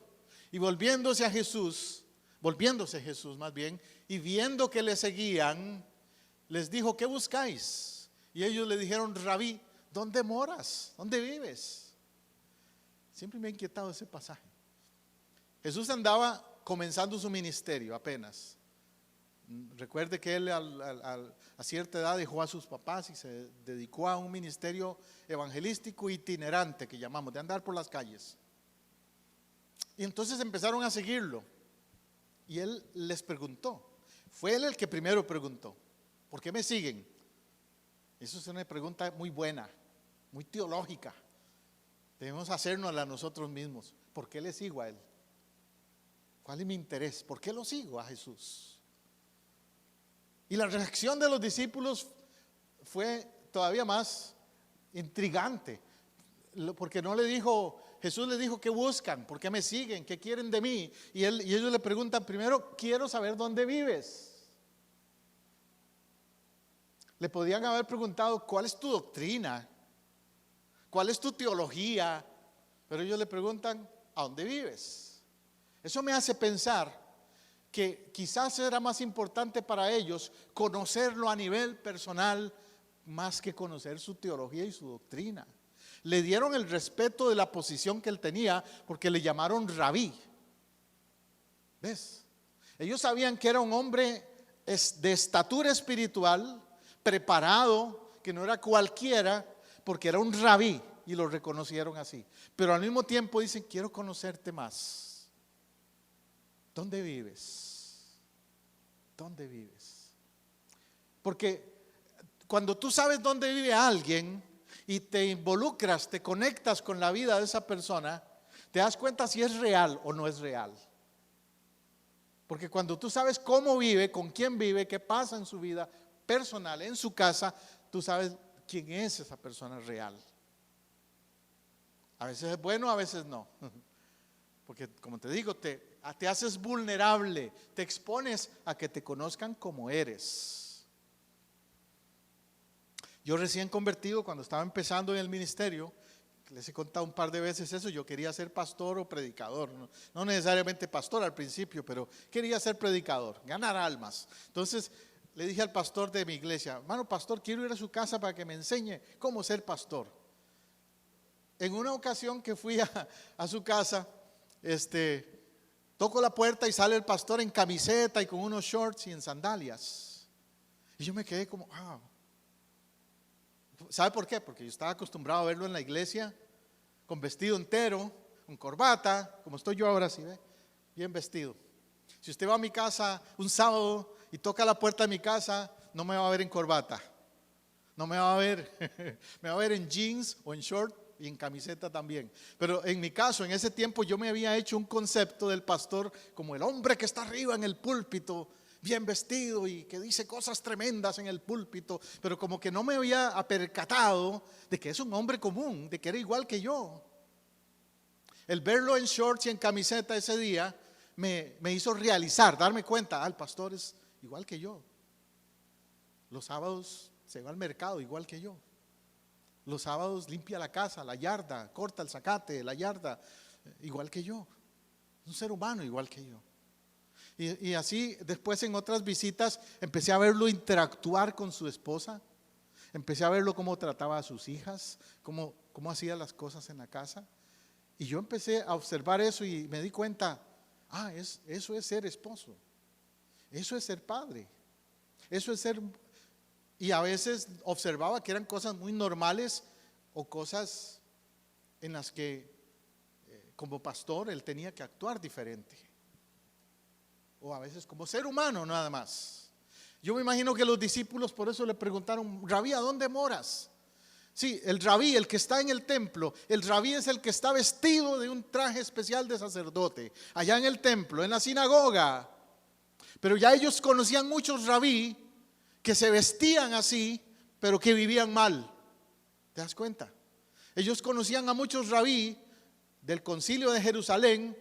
Y volviéndose Jesús más bien, y viendo que le seguían, les dijo, ¿qué buscáis? Y ellos le dijeron, Rabí, ¿dónde moras? ¿Dónde vives? Siempre me ha inquietado ese pasaje. Jesús andaba comenzando su ministerio apenas. Recuerde que él a cierta edad dejó a sus papás y se dedicó a un ministerio evangelístico itinerante que llamamos, de andar por las calles. Y entonces empezaron a seguirlo. Y él les preguntó, fue él el que primero preguntó, ¿por qué me siguen? Eso es una pregunta muy buena, muy teológica. Debemos hacérnosla nosotros mismos. ¿Por qué le sigo a él? ¿Cuál es mi interés? ¿Por qué lo sigo a Jesús? Y la reacción de los discípulos fue todavía más intrigante, porque no le dijo, Jesús le dijo, ¿qué buscan? ¿Por qué me siguen? ¿Qué quieren de mí? Y ellos le preguntan primero, quiero saber dónde vives. Le podían haber preguntado, ¿cuál es tu doctrina? ¿Cuál es tu teología? Pero ellos le preguntan, ¿a dónde vives? Eso me hace pensar que quizás era más importante para ellos conocerlo a nivel personal más que conocer su teología y su doctrina. Le dieron el respeto de la posición que él tenía porque le llamaron Rabí. ¿Ves? Ellos sabían que era un hombre de estatura espiritual, preparado, que no era cualquiera, porque era un rabí y lo reconocieron así. Pero al mismo tiempo dicen, quiero conocerte más. ¿Dónde vives? ¿Dónde vives? Porque cuando tú sabes dónde vive alguien y te involucras, te conectas con la vida de esa persona, te das cuenta si es real o no es real. Porque cuando tú sabes cómo vive, con quién vive, qué pasa en su vida personal, en su casa, tú sabes quién es esa persona real. A veces es bueno, a veces no. Porque como te digo, te haces vulnerable, te expones a que te conozcan como eres. Yo recién convertido, cuando estaba empezando en el ministerio, les he contado un par de veces eso, yo quería ser pastor o predicador, no necesariamente pastor al principio, pero quería ser predicador, ganar almas. Entonces le dije al pastor de mi iglesia, hermano pastor, quiero ir a su casa para que me enseñe cómo ser pastor. En una ocasión que fui a su casa, toco la puerta y sale el pastor en camiseta y con unos shorts y en sandalias. Y yo me quedé como, wow. ¿Sabe por qué? Porque yo estaba acostumbrado a verlo en la iglesia con vestido entero, con corbata, como estoy yo ahora, ¿sí ve? Bien vestido. Si usted va a mi casa un sábado y toca la puerta de mi casa, no me va a ver en corbata. No me va a ver, me va a ver en jeans o en short y en camiseta también. Pero en mi caso, en ese tiempo yo me había hecho un concepto del pastor como el hombre que está arriba en el púlpito, bien vestido y que dice cosas tremendas en el púlpito, pero como que no me había apercatado de que es un hombre común, de que era igual que yo. El verlo en shorts y en camiseta ese día me hizo realizar, darme cuenta, el pastor es igual que yo. Los sábados se va al mercado igual que yo. Los sábados limpia la casa, la yarda, corta el zacate, la yarda, igual que yo. Es un ser humano igual que yo. Y así después en otras visitas empecé a verlo interactuar con su esposa. Empecé a verlo cómo trataba a sus hijas, cómo hacía las cosas en la casa. Y yo empecé a observar eso y me di cuenta, eso es ser esposo. Eso es ser padre. Eso es ser... Y a veces observaba que eran cosas muy normales o cosas en las que como pastor él tenía que actuar diferente. O a veces como ser humano nada más. Yo me imagino que los discípulos por eso le preguntaron, Rabí, ¿a dónde moras? Sí, el rabí, el que está en el templo, el rabí es el que está vestido de un traje especial de sacerdote, allá en el templo, en la sinagoga. Pero ya ellos conocían muchos rabí que se vestían así, pero que vivían mal. ¿Te das cuenta? Ellos conocían a muchos rabí del concilio de Jerusalén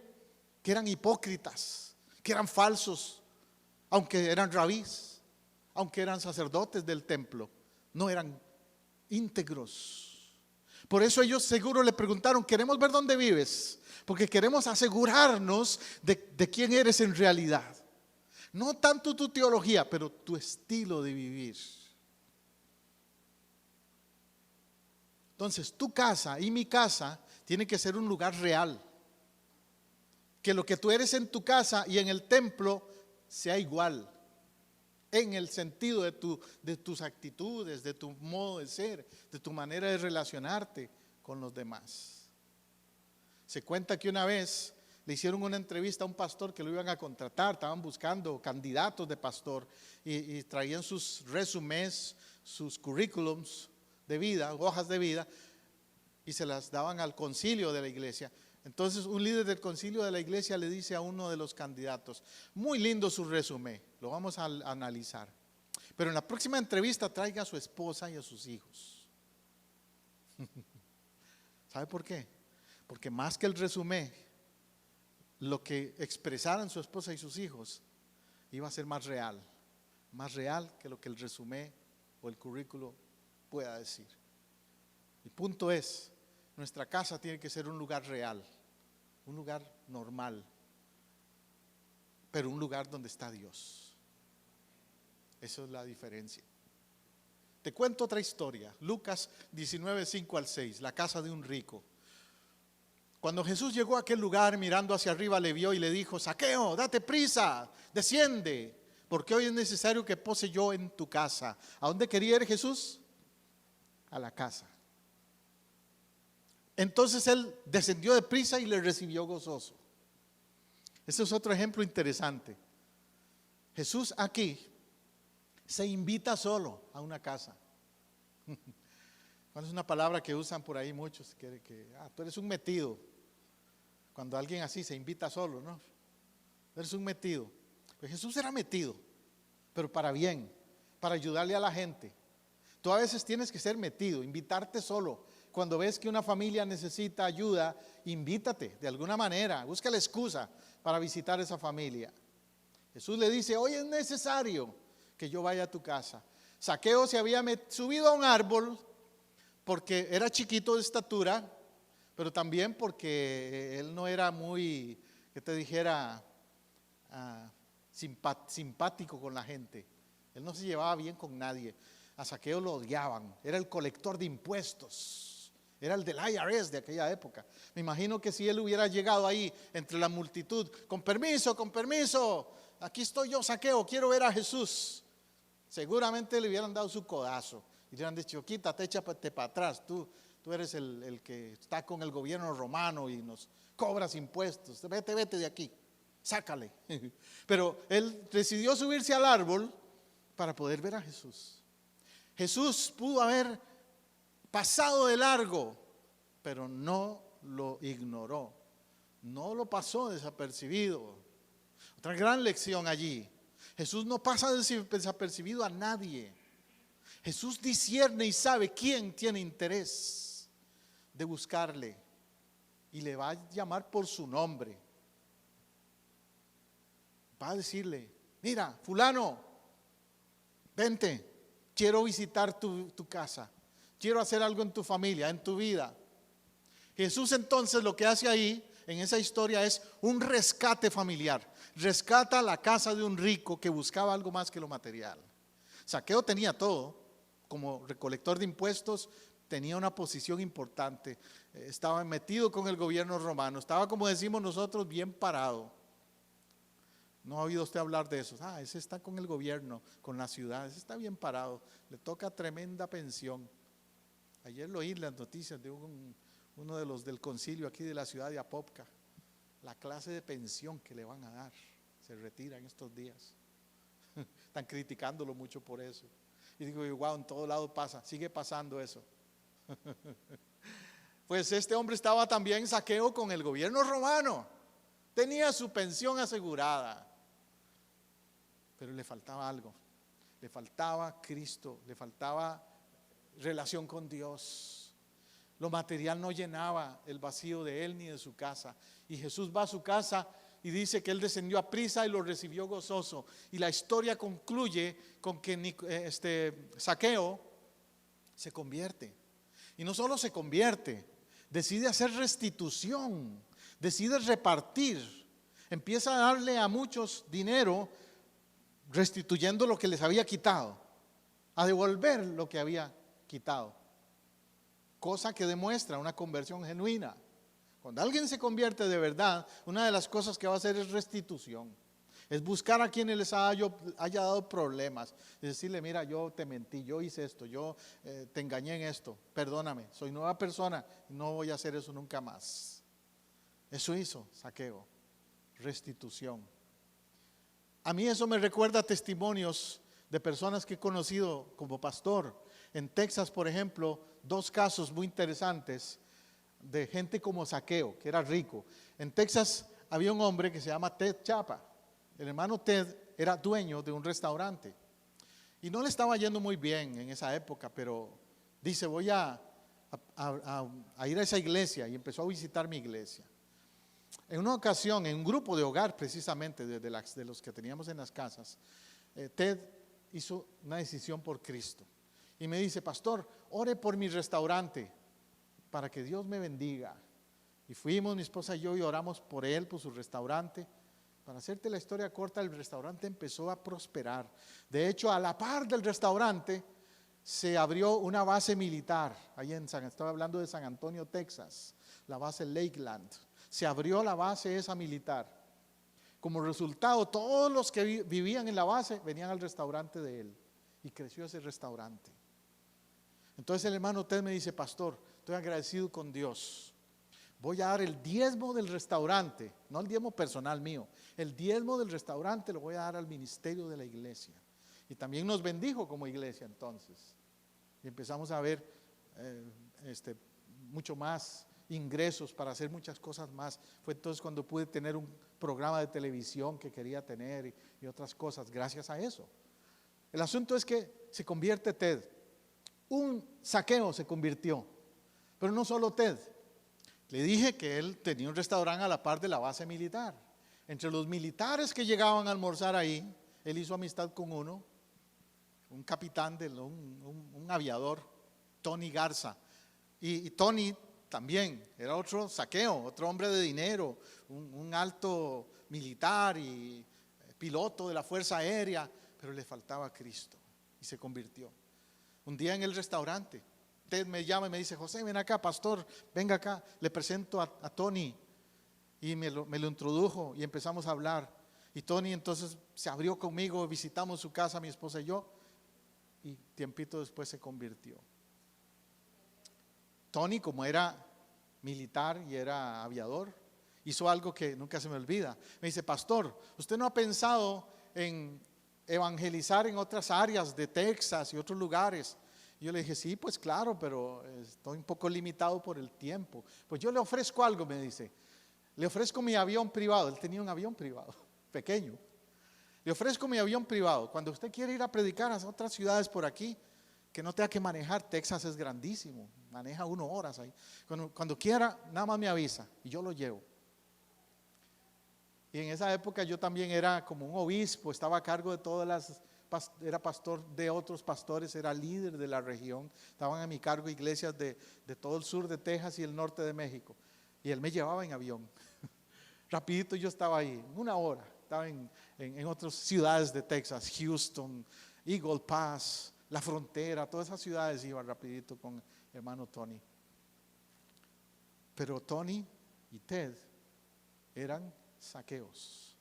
que eran hipócritas, que eran falsos, aunque eran rabís, aunque eran sacerdotes del templo, no eran íntegros. Por eso ellos seguro le preguntaron, queremos ver dónde vives, porque queremos asegurarnos de quién eres en realidad. No tanto tu teología, pero tu estilo de vivir. Entonces, tu casa y mi casa tiene que ser un lugar real. Que lo que tú eres en tu casa y en el templo sea igual. En el sentido de tus actitudes, de tu modo de ser, de tu manera de relacionarte con los demás. Se cuenta que una vez le hicieron una entrevista a un pastor que lo iban a contratar, estaban buscando candidatos de pastor y traían sus resúmenes, sus currículums de vida, hojas de vida, y se las daban al concilio de la iglesia. Entonces un líder del concilio de la iglesia le dice a uno de los candidatos, muy lindo su resumen, lo vamos a analizar, pero en la próxima entrevista traiga a su esposa y a sus hijos. ¿Sabe por qué? Porque más que el resumen, lo que expresaran su esposa y sus hijos iba a ser más real que lo que el resumen o el currículo pueda decir. El punto es, nuestra casa tiene que ser un lugar real, un lugar normal, pero un lugar donde está Dios. Esa es la diferencia. Te cuento otra historia, Lucas 19, 5 al 6, la casa de un rico. Cuando Jesús llegó a aquel lugar, mirando hacia arriba, le vio y le dijo, Zaqueo, date prisa, desciende, porque hoy es necesario que pose yo en tu casa. ¿A dónde quería ir Jesús? A la casa. Entonces él descendió de prisa y le recibió gozoso. Este es otro ejemplo interesante. Jesús aquí se invita solo a una casa. Es una palabra que usan por ahí muchos, tú eres un metido. Cuando alguien así se invita solo, ¿no? Eres un metido. Pues Jesús era metido, pero para bien, para ayudarle a la gente. Tú a veces tienes que ser metido, invitarte solo. Cuando ves que una familia necesita ayuda, invítate de alguna manera, busca la excusa para visitar a esa familia. Jesús le dice, hoy es necesario que yo vaya a tu casa. Zaqueo se había subido a un árbol porque era chiquito de estatura, pero también porque él no era muy, que te dijera, simpático con la gente. Él no se llevaba bien con nadie. A Zaqueo lo odiaban, era el colector de impuestos. Era el del IRS de aquella época. Me imagino que si él hubiera llegado ahí entre la multitud, con permiso, aquí estoy yo, Zaqueo, quiero ver a Jesús. Seguramente le hubieran dado su codazo y le hubieran dicho, quítate, échate para atrás, tú eres el que está con el gobierno romano y nos cobras impuestos, vete de aquí, sácale. Pero él decidió subirse al árbol para poder ver a Jesús. Jesús pudo haber pasado de largo, pero no lo ignoró, no lo pasó desapercibido. Otra gran lección allí: Jesús no pasa desapercibido a nadie. Jesús discierne y sabe quién tiene interés de buscarle y le va a llamar por su nombre. Va a decirle, mira, fulano, vente, quiero visitar tu casa, quiero hacer algo en tu familia, en tu vida. Jesús entonces lo que hace ahí en esa historia es un rescate familiar. Rescata la casa de un rico que buscaba algo más que lo material. Zaqueo tenía todo, como recolector de impuestos tenía una posición importante, estaba metido con el gobierno romano, estaba, como decimos nosotros, bien parado. ¿No ha oído usted hablar de eso? Ese está con el gobierno, con la ciudad, ese está bien parado, le toca tremenda pensión. Ayer lo oí en las noticias de uno de los del concilio aquí de la ciudad de Apopka, la clase de pensión que le van a dar, se retira en estos días. Están criticándolo mucho por eso. Y digo, wow, en todo lado pasa, sigue pasando eso. Pues este hombre estaba también, Zaqueo, con el gobierno romano, tenía su pensión asegurada, pero le faltaba algo, le faltaba Cristo, le faltaba relación con Dios. Lo material no llenaba el vacío de él ni de su casa. Y Jesús va a su casa y dice que él descendió a prisa y lo recibió gozoso. Y la historia concluye con que Zaqueo se convierte. Y no solo se convierte, decide hacer restitución, decide repartir. Empieza a darle a muchos dinero, restituyendo lo que les había quitado, a devolver lo que había quitado. Cosa que demuestra una conversión genuina. Cuando alguien se convierte de verdad, una de las cosas que va a hacer es restitución. Es buscar a quienes les haya dado problemas. Y decirle, mira, yo te mentí, yo hice esto, yo te engañé en esto. Perdóname, soy nueva persona, no voy a hacer eso nunca más. Eso hizo Zaqueo, restitución. A mí eso me recuerda testimonios de personas que he conocido como pastor. En Texas, por ejemplo, 2 casos muy interesantes de gente como Zaqueo, que era rico. En Texas había un hombre que se llama Ted Chapa. El hermano Ted era dueño de un restaurante y no le estaba yendo muy bien en esa época, pero dice, voy a ir a esa iglesia, y empezó a visitar mi iglesia. En una ocasión, en un grupo de hogar precisamente de los que teníamos en las casas, Ted hizo una decisión por Cristo y me dice, pastor, ore por mi restaurante para que Dios me bendiga. Y fuimos, mi esposa y yo, y oramos por él, por su restaurante. Para hacerte la historia corta, el restaurante empezó a prosperar. De hecho, a la par del restaurante se abrió una base militar, ahí estaba hablando de San Antonio, Texas, la base Lakeland. Se abrió la base esa militar. Como resultado, todos los que vivían en la base venían al restaurante de él y creció ese restaurante. Entonces el hermano Ted me dice, pastor, estoy agradecido con Dios. Voy a dar el diezmo del restaurante, no el diezmo personal mío, el diezmo del restaurante lo voy a dar al ministerio de la iglesia. Y también nos bendijo como iglesia entonces. Y empezamos a ver mucho más ingresos para hacer muchas cosas más. Fue entonces cuando pude tener un programa de televisión que quería tener y otras cosas, gracias a eso. El asunto es que se convierte Ted. Un Zaqueo se convirtió, pero no solo Ted. Le dije que él tenía un restaurante a la par de la base militar. Entre los militares que llegaban a almorzar ahí, él hizo amistad con uno, un capitán, un aviador, Tony Garza. Y Tony también era otro Zaqueo, otro hombre de dinero, un alto militar y piloto de la Fuerza Aérea, pero le faltaba Cristo y se convirtió. Un día en el restaurante, Ted me llama y me dice: José, ven acá, pastor, venga acá. Le presento a Tony y me lo introdujo y empezamos a hablar. Y Tony entonces se abrió conmigo, visitamos su casa, mi esposa y yo, y tiempito después se convirtió. Tony, como era militar y era aviador, hizo algo que nunca se me olvida. Me dice: pastor, ¿usted no ha pensado en evangelizar en otras áreas de Texas y otros lugares? Y yo le dije: sí, pues claro, pero estoy un poco limitado por el tiempo. Pues yo le ofrezco algo, me dice. Le ofrezco mi avión privado. Él tenía un avión privado, pequeño. Le ofrezco mi avión privado. Cuando usted quiere ir a predicar a otras ciudades por aquí, que no tenga que manejar, Texas es grandísimo, maneja 1 hora ahí. Cuando quiera, nada más me avisa y yo lo llevo. Y en esa época yo también era como un obispo, estaba a cargo de todas las, era pastor de otros pastores, era líder de la región. Estaban a mi cargo iglesias de todo el sur de Texas y el norte de México. Y él me llevaba en avión. Rapidito yo estaba ahí, 1 hora. Estaba en otras ciudades de Texas, Houston, Eagle Pass, La Frontera, todas esas ciudades iba rapidito con hermano Tony. Pero Tony y Ted eran Zaqueos,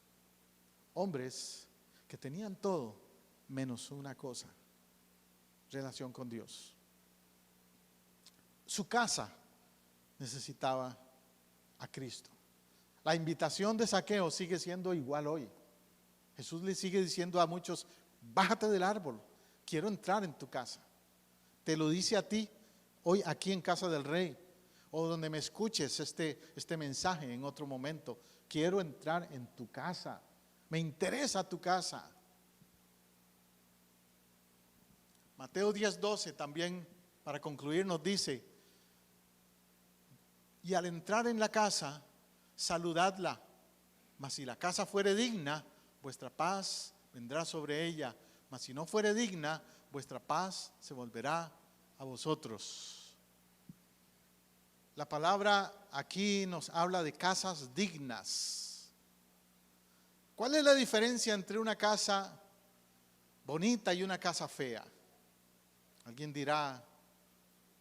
hombres que tenían todo menos una cosa: relación con Dios. Su casa necesitaba a Cristo. La invitación de Zaqueo sigue siendo igual hoy. Jesús le sigue diciendo a muchos: bájate del árbol, quiero entrar en tu casa. Te lo dice a ti hoy aquí en Casa del Rey, o donde me escuches este mensaje en otro momento. Quiero entrar en tu casa, me interesa tu casa. Mateo 10:12 también, para concluir, nos dice: y al entrar en la casa, saludadla, mas si la casa fuere digna, vuestra paz vendrá sobre ella, mas si no fuere digna, vuestra paz se volverá a vosotros. La palabra aquí nos habla de casas dignas. ¿Cuál es la diferencia entre una casa bonita y una casa fea? Alguien dirá: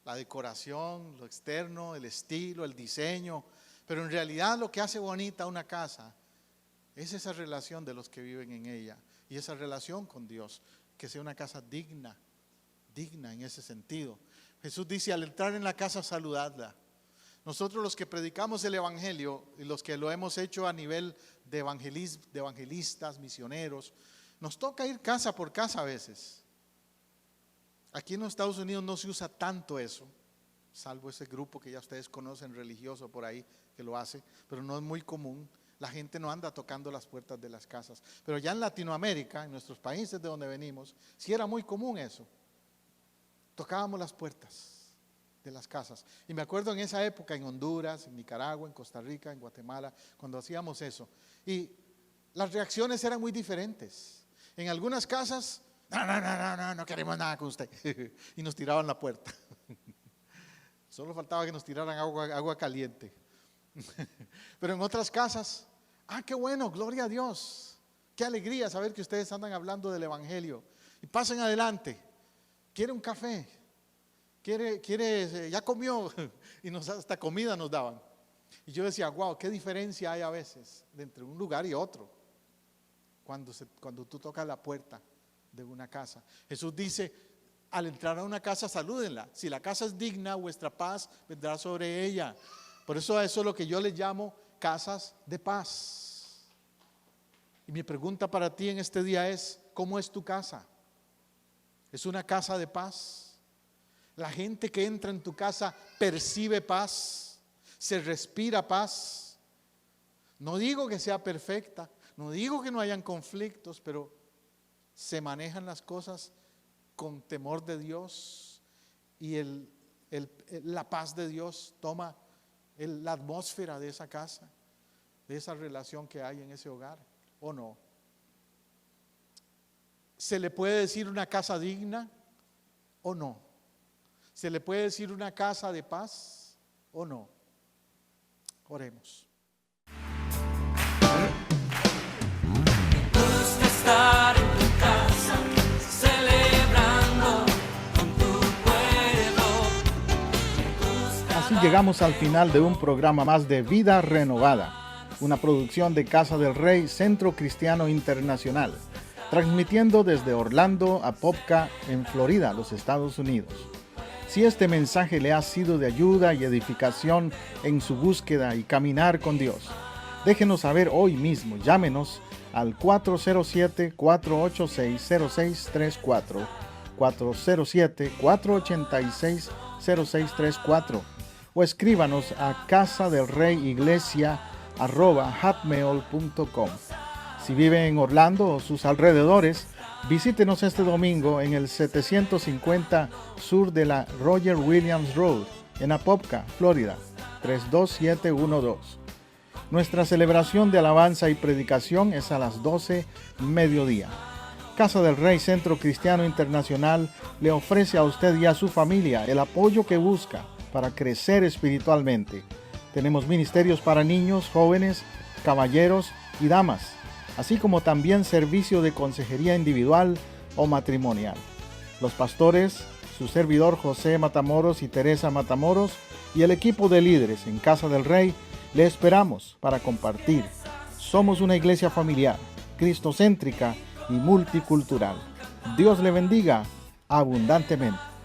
la decoración, lo externo, el estilo, el diseño. Pero en realidad lo que hace bonita una casa es esa relación de los que viven en ella y esa relación con Dios, que sea una casa digna en ese sentido. Jesús dice: al entrar en la casa, saludadla. Nosotros, los que predicamos el evangelio y los que lo hemos hecho a nivel de evangelistas, misioneros, nos toca ir casa por casa a veces. Aquí en los Estados Unidos no se usa tanto eso, salvo ese grupo que ya ustedes conocen, religioso por ahí, que lo hace, pero no es muy común. La gente no anda tocando las puertas de las casas. Pero ya en Latinoamérica, en nuestros países de donde venimos, sí era muy común eso. Tocábamos las puertas de las casas. Y me acuerdo en esa época en Honduras, en Nicaragua, en Costa Rica, en Guatemala, cuando hacíamos eso. Y las reacciones eran muy diferentes. En algunas casas: no queremos nada con usted. Y nos tiraban la puerta. Solo faltaba que nos tiraran agua caliente. Pero en otras casas: qué bueno, gloria a Dios, qué alegría saber que ustedes andan hablando del evangelio. Y pasen adelante. ¿Quiere un café? ¿Quiere, ya comió? Y hasta comida nos daban. Y yo decía: wow, qué diferencia hay a veces entre un lugar y otro cuando tú tocas la puerta de una casa. Jesús dice: al entrar a una casa, salúdenla. Si la casa es digna, vuestra paz vendrá sobre ella. Por eso a eso es lo que yo le llamo casas de paz. Y mi pregunta para ti en este día es: ¿cómo es tu casa? ¿Es una casa de paz? La gente que entra en tu casa percibe paz, se respira paz. No digo que sea perfecta, no digo que no hayan conflictos, pero se manejan las cosas con temor de Dios y la paz de Dios toma la atmósfera de esa casa, de esa relación que hay en ese hogar, ¿o no? ¿Se le puede decir una casa digna o no? ¿Se le puede decir una casa de paz o no? Oremos. Me gusta estar en tu casa, celebrando con tu pueblo. llegamos al final de un programa más de Vida Renovada, una producción de Casa del Rey Centro Cristiano Internacional, transmitiendo desde Orlando, Apopka, en Florida, los Estados Unidos. Si este mensaje le ha sido de ayuda y edificación en su búsqueda y caminar con Dios, déjenos saber hoy mismo. Llámenos al 407-486-0634, 407-486-0634, o escríbanos a casadelreyiglesia@hotmail.com. Si vive en Orlando o sus alrededores, visítenos este domingo en el 750 sur de la Roger Williams Road, en Apopka, Florida, 32712. Nuestra celebración de alabanza y predicación es a las 12 mediodía. Casa del Rey Centro Cristiano Internacional le ofrece a usted y a su familia el apoyo que busca para crecer espiritualmente. Tenemos ministerios para niños, jóvenes, caballeros y damas, así como también servicio de consejería individual o matrimonial. Los pastores, su servidor José Matamoros y Teresa Matamoros, y el equipo de líderes en Casa del Rey, le esperamos para compartir. Somos una iglesia familiar, cristocéntrica y multicultural. Dios le bendiga abundantemente.